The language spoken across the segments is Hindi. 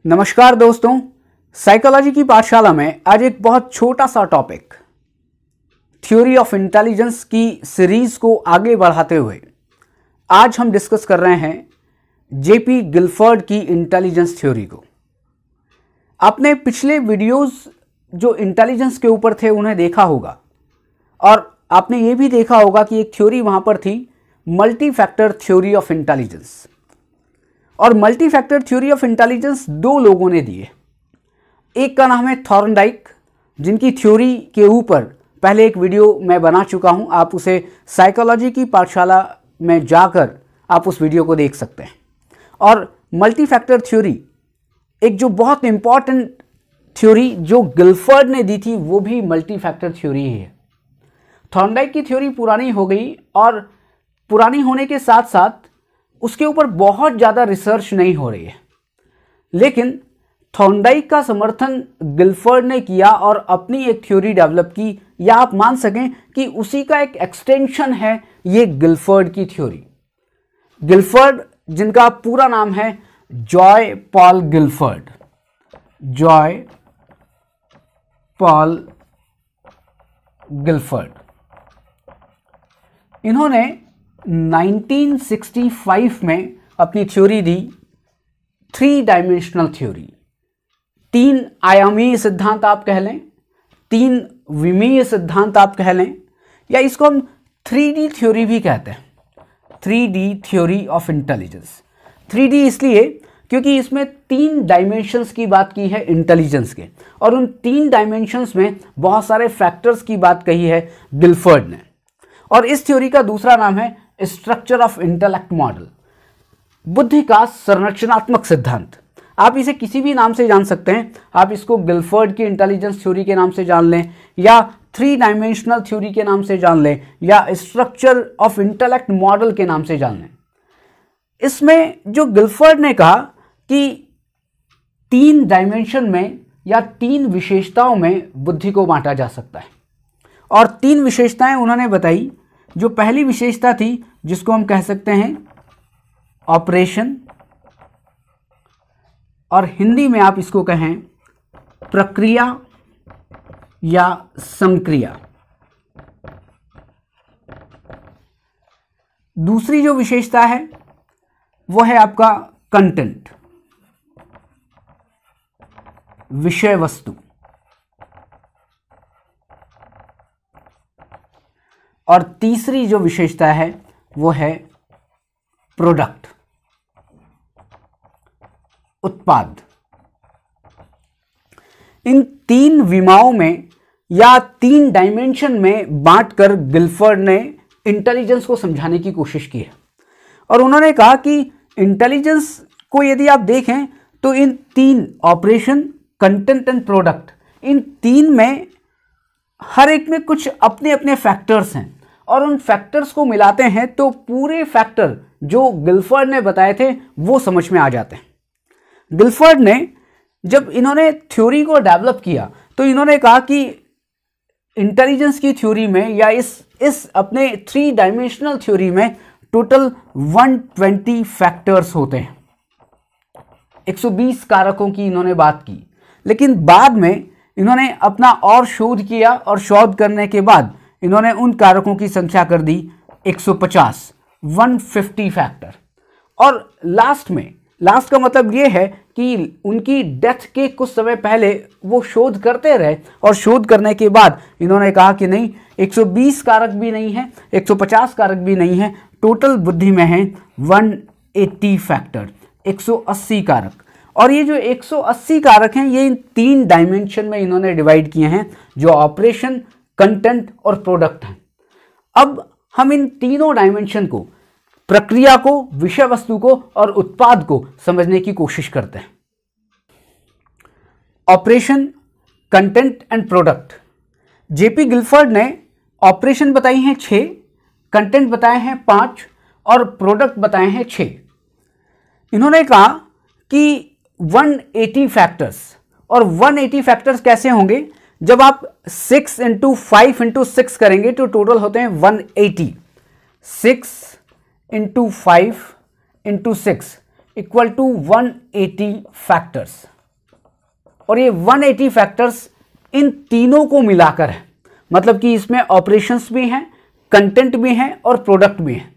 नमस्कार दोस्तों, साइकोलॉजी की पाठशाला में आज एक बहुत छोटा सा टॉपिक थ्योरी ऑफ इंटेलिजेंस की सीरीज को आगे बढ़ाते हुए आज हम डिस्कस कर रहे हैं जेपी गिलफर्ड की इंटेलिजेंस थ्योरी को। आपने पिछले वीडियोस जो इंटेलिजेंस के ऊपर थे उन्हें देखा होगा और आपने ये भी देखा होगा कि एक थ्योरी वहां पर थी, multi factor theory of intelligence. और multi factor theory of intelligence दो लोगों ने दिए। एक का नाम है थॉर्नडाइक, जिनकी थ्योरी के ऊपर पहले एक वीडियो मैं बना चुका हूं, आप उसे साइकोलॉजी की पाठशाला में जाकर आप उस वीडियो को देख सकते हैं। और मल्टी फैक्टर थ्योरी एक जो बहुत इंपॉर्टेंट थ्योरी जो गिलफर्ड ने दी थी वो भी मल्टी फैक्टर थ्योरी ही है। थॉर्नडाइक की थ्योरी पुरानी हो गई और पुरानी होने के साथ साथ उसके ऊपर बहुत ज़्यादा रिसर्च नहीं हो रही है, लेकिन थॉर्नडाइक का समर्थन गिलफर्ड ने किया और अपनी एक थ्योरी डेवलप की, या आप मान सकें कि उसी का एक एक्सटेंशन है ये गिलफर्ड की थ्योरी। गिलफर्ड, जिनका पूरा नाम है Joy Paul Gilford, Joy Paul Gilford, इन्होंने 1965 में अपनी थ्योरी दी, 3 डायमेंशनल थ्योरी। 3 आयामी सिद्धांत आप कह लें, 3 विमीय सिद्धांत आप कह लें, या इसको हम 3D थ्योरी भी कहते हैं, 3D theory of intelligence. 3D इसलिए क्योंकि इसमें 3 डायमेंशंस की बात की है इंटेलिजेंस के, और उन 3 डायमेंशंस में बहुत सारे फैक्टर्स की बात कही है गिलफर्ड ने। और इस थ्योरी का दूसरा नाम है स्ट्रक्चर ऑफ इंटेलेक्ट मॉडल, बुद्धि का संरचनात्मक सिद्धांत। आप इसे किसी भी नाम से जान सकते हैं, आप इसको गिलफर्ड की इंटेलिजेंस थ्योरी के नाम से जान लें, या 3 डायमेंशनल थ्योरी के नाम से जान लें, या स्ट्रक्चर ऑफ इंटेलेक्ट मॉडल के नाम से जान लें। इसमें जो गिलफर्ड ने कहा कि 3 डायमेंशन में या 3 विशेषताओं में बुद्धि को बांटा जा सकता है, और 3 विशेषताएं उन्होंने बताई। जो पहली विशेषता थी जिसको हम कह सकते हैं ऑपरेशन, और हिंदी में आप इसको कहें प्रक्रिया या संक्रिया। दूसरी जो विशेषता है वो है आपका कंटेंट, विषय वस्तु। और तीसरी जो विशेषता है वो है प्रोडक्ट, उत्पाद। इन 3 विमाओं में या 3 डायमेंशन में बांटकर गिलफर्ड ने इंटेलिजेंस को समझाने की कोशिश की है। और उन्होंने कहा कि इंटेलिजेंस को यदि आप देखें तो इन 3 ऑपरेशन, कंटेंट एंड प्रोडक्ट, इन 3 में हर एक में कुछ अपने अपने फैक्टर्स हैं, और उन फैक्टर्स को मिलाते हैं तो पूरे फैक्टर जो गिलफर्ड ने बताए थे वो समझ में आ जाते हैं। गिलफर्ड ने जब इन्होंने थ्योरी को डेवलप किया तो इन्होंने कहा कि इंटेलिजेंस की थ्योरी में या इस अपने 3 डायमेंशनल थ्योरी में टोटल 120 फैक्टर्स होते हैं, 120 कारकों की इन्होंने बात की। लेकिन बाद में इन्होंने अपना और शोध किया, और शोध करने के बाद इन्होंने उन कारकों की संख्या कर दी 150, 150 फैक्टर। और लास्ट का मतलब ये है कि उनकी डेथ के कुछ समय पहले वो शोध करते रहे, और शोध करने के बाद इन्होंने कहा कि नहीं, 120 कारक भी नहीं है, 150 कारक भी नहीं है, टोटल बुद्धि में है 180 फैक्टर, 180 कारक। और ये जो 180 कारक हैं ये इन 3 डायमेंशन में इन्होंने डिवाइड किए हैं, जो ऑपरेशन, कंटेंट और प्रोडक्ट हैं। अब हम इन तीनों डायमेंशन को, प्रक्रिया को, विषय वस्तु को और उत्पाद को समझने की कोशिश करते हैं। Operation, content and product. JP Gilford ने ऑपरेशन बताई हैं 6, कंटेंट बताए हैं 5 और प्रोडक्ट बताए हैं 6। इन्होंने कहा कि 180 फैक्टर्स, और 180 फैक्टर्स कैसे होंगे, जब आप 6 × 5 × 6 करेंगे तो टोटल होते हैं 180। 6 × 5 × 6 इक्वल टू 180 फैक्टर्स। और ये 180 फैक्टर्स इन तीनों को मिलाकर है, मतलब कि इसमें ऑपरेशंस भी हैं, कंटेंट भी हैं और प्रोडक्ट भी हैं।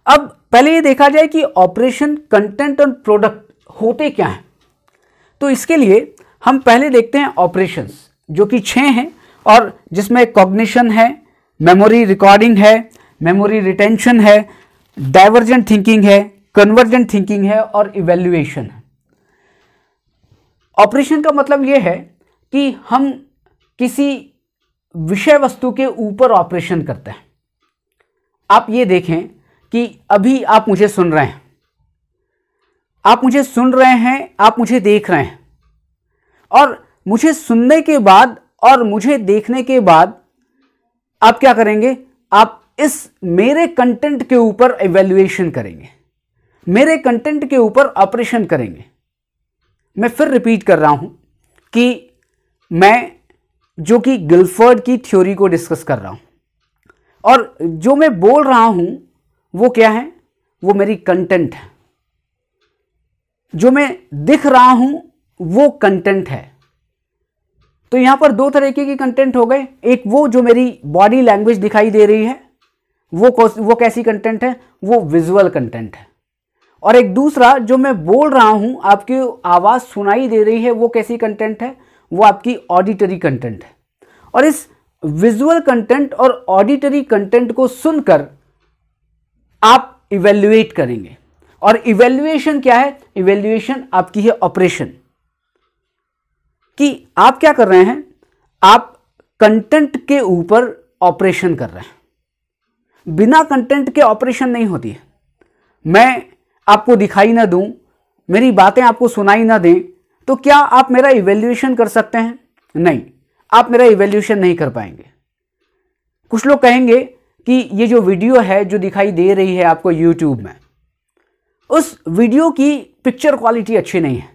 अब पहले ये देखा जाए कि ऑपरेशन, कंटेंट और प्रोडक्ट होते क्या हैं। तो इसके लिए हम पहले देखते हैं ऑपरेशंस, जो कि 6 हैं और जिसमें कॉग्निशन है, मेमोरी रिकॉर्डिंग है, मेमोरी रिटेंशन है, डाइवर्जेंट थिंकिंग है, कन्वर्जेंट थिंकिंग है और इवैल्यूएशन है। ऑपरेशन का मतलब यह है कि हम किसी विषय वस्तु के ऊपर ऑपरेशन करते हैं। आप ये देखें कि अभी आप मुझे सुन रहे हैं, आप मुझे सुन रहे हैं, आप मुझे देख रहे हैं, और मुझे सुनने के बाद और मुझे देखने के बाद आप क्या करेंगे, आप इस मेरे कंटेंट के ऊपर इवैल्यूएशन करेंगे, मेरे कंटेंट के ऊपर ऑपरेशन करेंगे। मैं फिर रिपीट कर रहा हूं कि मैं जो कि गिलफर्ड की थ्योरी को डिस्कस कर रहा हूं, और जो मैं बोल रहा हूं वो क्या है, वो मेरी कंटेंट है। जो मैं दिख रहा हूं वो कंटेंट है। तो यहां पर 2 तरीके के कंटेंट हो गए। एक वो जो मेरी बॉडी लैंग्वेज दिखाई दे रही है, वो कैसी कंटेंट है, वो विजुअल कंटेंट है। और एक दूसरा जो मैं बोल रहा हूं, आपकी आवाज सुनाई दे रही है, वो कैसी कंटेंट है, वो आपकी ऑडिटरी कंटेंट है। और इस विजुअल कंटेंट और ऑडिटरी कंटेंट को सुनकर आप इवैल्यूएट करेंगे। और इवैल्यूएशन क्या है, इवैल्यूएशन आपकी है ऑपरेशन, कि आप क्या कर रहे हैं, आप कंटेंट के ऊपर ऑपरेशन कर रहे हैं। बिना कंटेंट के ऑपरेशन नहीं होती है। मैं आपको दिखाई ना दूं, मेरी बातें आपको सुनाई ना दें, तो क्या आप मेरा इवैल्यूएशन कर सकते हैं? नहीं, आप मेरा इवैल्यूएशन नहीं कर पाएंगे। कुछ लोग कहेंगे कि ये जो वीडियो है जो दिखाई दे रही है आपको YouTube में, उस वीडियो की पिक्चर क्वालिटी अच्छी नहीं है।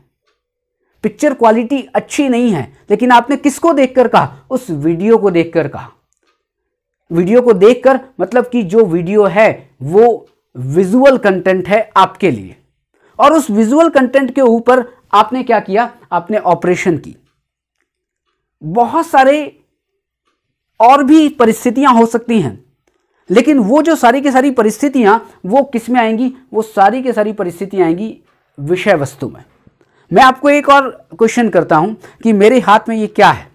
पिक्चर क्वालिटी अच्छी नहीं है, लेकिन आपने किसको देखकर कहा? उस वीडियो को देखकर कहा। वीडियो को देखकर मतलब कि जो वीडियो है वो विजुअल कंटेंट है आपके लिए, और उस विजुअल कंटेंट के ऊपर आपने क्या किया, आपने ऑपरेशन की। बहुत सारे और भी परिस्थितियां हो सकती हैं, लेकिन वो जो सारी की सारी परिस्थितियां वो किस में आएंगी, वो सारी की सारी परिस्थितियां आएंगी विषय वस्तु में। मैं आपको एक और क्वेश्चन करता हूं कि मेरे हाथ में ये क्या है।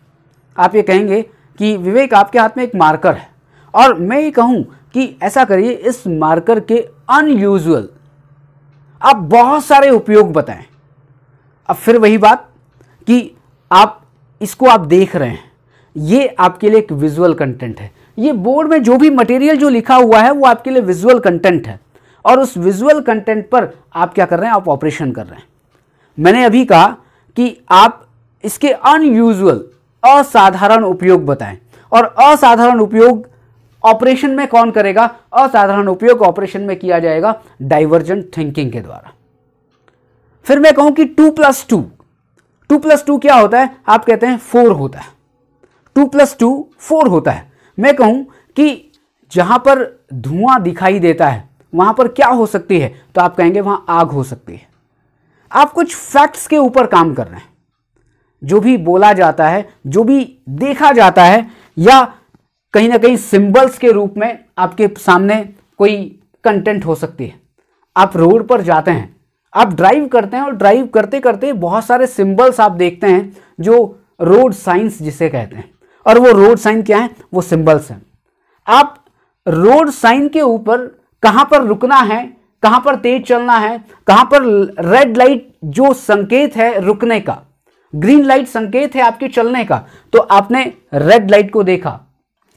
आप ये कहेंगे कि विवेक आपके हाथ में एक मार्कर है, और मैं ये कहूं कि ऐसा करिए, इस मार्कर के अनयूजुअल आप बहुत सारे उपयोग बताएं। अब फिर वही बात कि आप इसको आप देख रहे हैं, ये आपके लिए एक विजुअल कंटेंट है। ये बोर्ड में जो भी मटेरियल जो लिखा हुआ है वो आपके लिए विजुअल कंटेंट है, और उस विजुअल कंटेंट पर आप क्या कर रहे हैं, आप ऑपरेशन कर रहे हैं। मैंने अभी कहा कि आप इसके अनयूजुअल, असाधारण उपयोग बताएं, और असाधारण उपयोग ऑपरेशन में कौन करेगा? असाधारण उपयोग ऑपरेशन में किया जाएगा डाइवर्जेंट थिंकिंग के द्वारा। फिर मैं कहूं कि 2+2 क्या होता है? आप कहते हैं 4 होता है। 2+2 4 होता है। मैं कहूं कि जहां पर धुआं दिखाई देता है वहां पर क्या हो सकती है, तो आप कहेंगे वहां आग हो सकती है। आप कुछ फैक्ट्स के ऊपर काम कर रहे हैं। जो भी बोला जाता है, जो भी देखा जाता है, या कहीं ना कहीं सिंबल्स के रूप में आपके सामने कोई कंटेंट हो सकती है। आप रोड पर जाते हैं, आप ड्राइव करते हैं, और ड्राइव करते करते बहुत सारे सिंबल्स आप देखते हैं जो रोड साइंस जिसे कहते हैं, और वो रोड साइन क्या है? वो सिंबल्स हैं। आप रोड साइन के ऊपर कहां पर रुकना है, कहां पर तेज चलना है, कहां पर रेड लाइट जो संकेत है रुकने का, ग्रीन लाइट संकेत है आपके चलने का, तो आपने रेड लाइट को देखा,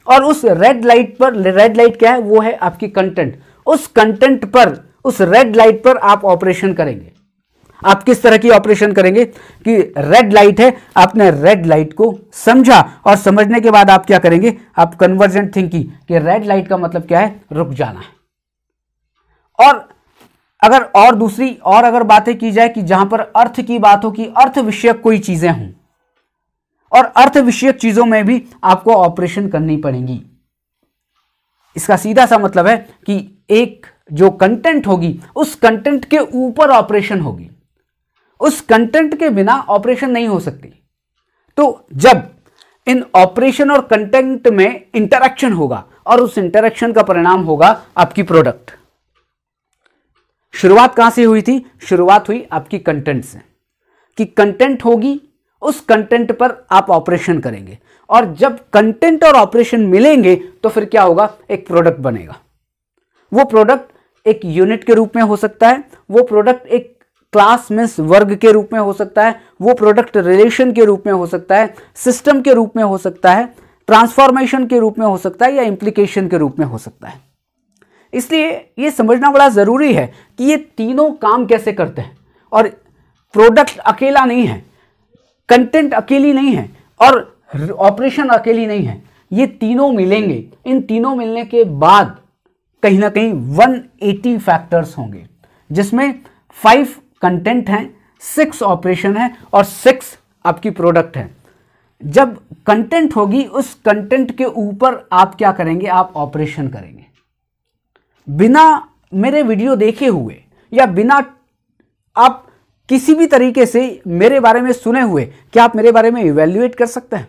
और उस रेड लाइट पर, रेड लाइट क्या है? वो है आपकी कंटेंट। उस कंटेंट पर, उस रेड लाइट पर आप ऑपरेशन करेंगे। आप किस तरह की ऑपरेशन करेंगे कि रेड लाइट है, आपने रेड लाइट को समझा, और समझने के बाद आप क्या करेंगे? आप कन्वर्जेंट थिंकिंग कि रेड लाइट का मतलब क्या है? रुक जाना है। और अगर बातें की जाए कि जहां पर अर्थ की बात हो, कि अर्थ विषयक कोई चीजें हों, और अर्थ विषयक चीजों में भी आपको ऑपरेशन करनी पड़ेगी। इसका सीधा सा मतलब है कि एक जो कंटेंट होगी, उस कंटेंट के ऊपर ऑपरेशन होगी। उस कंटेंट के बिना ऑपरेशन नहीं हो सकती। तो जब इन ऑपरेशन और कंटेंट में इंटरैक्शन होगा और उस इंटरैक्शन का परिणाम होगा आपकी प्रोडक्ट। शुरुआत कहां से हुई थी? शुरुआत हुई आपकी कंटेंट से, कि कंटेंट होगी, उस कंटेंट पर आप ऑपरेशन करेंगे, और जब कंटेंट और ऑपरेशन मिलेंगे तो फिर क्या होगा? एक प्रोडक्ट बनेगा। वो प्रोडक्ट एक यूनिट के रूप में हो सकता है, वो प्रोडक्ट एक क्लास मीन्स वर्ग के रूप में हो सकता है, वो प्रोडक्ट रिलेशन के रूप में हो सकता है, सिस्टम के रूप में हो सकता है, ट्रांसफॉर्मेशन के रूप में हो सकता है, या इंप्लीकेशन के रूप में हो सकता है। इसलिए ये समझना बड़ा जरूरी है कि ये तीनों काम कैसे करते हैं, और प्रोडक्ट अकेला नहीं है, कंटेंट अकेली नहीं है, और ऑपरेशन अकेली नहीं है। ये तीनों मिलेंगे। इन तीनों मिलने के बाद कहीं ना कहीं 180 फैक्टर्स होंगे, जिसमें 5 कंटेंट हैं, 6 ऑपरेशन है और 6 आपकी प्रोडक्ट है। जब कंटेंट होगी, उस कंटेंट के ऊपर आप क्या करेंगे? आप ऑपरेशन करेंगे। बिना मेरे वीडियो देखे हुए या बिना आप किसी भी तरीके से मेरे बारे में सुने हुए क्या आप मेरे बारे में इवैल्यूएट कर सकते हैं?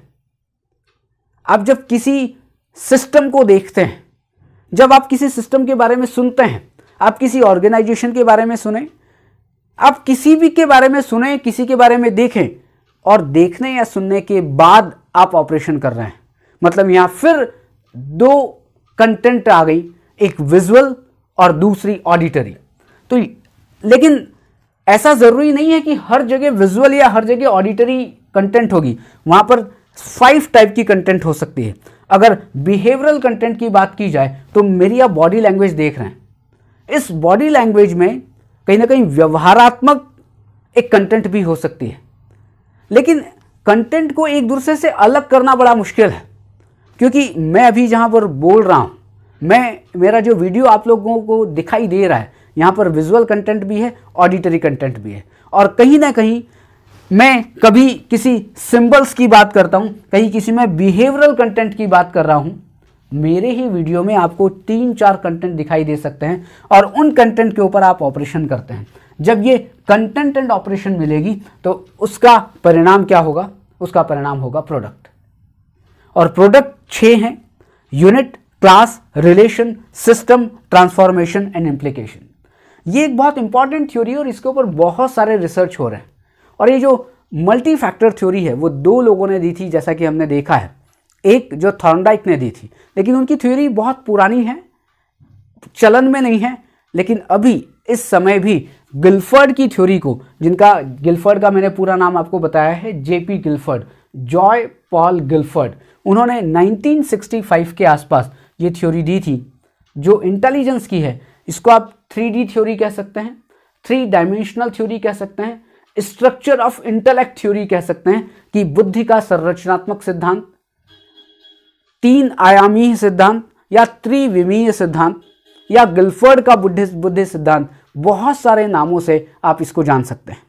आप जब किसी सिस्टम को देखते हैं, जब आप किसी सिस्टम के बारे में सुनते हैं, आप किसी ऑर्गेनाइजेशन के बारे में सुने, आप किसी भी के बारे में सुने, किसी के बारे में देखें, और देखने या सुनने के बाद आप ऑपरेशन कर रहे हैं, मतलब यहां फिर 2 कंटेंट आ गई, एक विजुअल और दूसरी ऑडिटरी। तो लेकिन ऐसा जरूरी नहीं है कि हर जगह विजुअल या हर जगह ऑडिटरी कंटेंट होगी। वहां पर 5 टाइप की कंटेंट हो सकती है। अगर बिहेवियरल कंटेंट की बात की जाए तो मेरी आप बॉडी लैंग्वेज देख रहे हैं, इस बॉडी लैंग्वेज में कहीं ना कहीं व्यवहारात्मक एक कंटेंट भी हो सकती है। लेकिन कंटेंट को एक दूसरे से अलग करना बड़ा मुश्किल है, क्योंकि मैं अभी जहां पर बोल रहा हूं, मेरा जो वीडियो आप लोगों को दिखाई दे रहा है, यहां पर विजुअल कंटेंट भी है, ऑडिटरी कंटेंट भी है, और कहीं ना कहीं मैं कभी किसी सिंबल्स की बात करता हूं, कहीं किसी में बिहेवियरल कंटेंट की बात कर रहा हूं। मेरे ही वीडियो में आपको 3-4 कंटेंट दिखाई दे सकते हैं, और उन कंटेंट के ऊपर आप ऑपरेशन करते हैं। जब ये कंटेंट एंड ऑपरेशन मिलेगी तो उसका परिणाम क्या होगा? उसका परिणाम होगा प्रोडक्ट। और प्रोडक्ट 6 हैं: unit, class, relation, system, transformation and implication. ये एक बहुत इंपॉर्टेंट थ्योरी है और इसके ऊपर बहुत सारे रिसर्च हो रहे हैं। और ये जो मल्टी फैक्टर थ्योरी है वो 2 लोगों ने दी थी, जैसा कि हमने देखा है। एक जो थॉर्नडाइक ने दी थी, लेकिन उनकी थ्योरी बहुत पुरानी है, चलन में नहीं है। लेकिन अभी इस समय भी गिलफर्ड की थ्योरी को, जिनका गिलफर्ड का मैंने पूरा नाम आपको बताया है, JP Gilford, Joy Paul Gilford, उन्होंने 1965 के आसपास ये थ्योरी दी थी, जो इंटेलिजेंस की है। इसको आप 3D थ्योरी कह सकते हैं, 3 डायमेंशनल थ्योरी कह सकते हैं, स्ट्रक्चर ऑफ इंटेलेक्ट थ्योरी कह सकते हैं, कि बुद्धि का संरचनात्मक सिद्धांत, 3 आयामी सिद्धांत, या त्रिविमीय सिद्धांत, या गिलफर्ड का बुद्धि सिद्धांत। बहुत सारे नामों से आप इसको जान सकते हैं।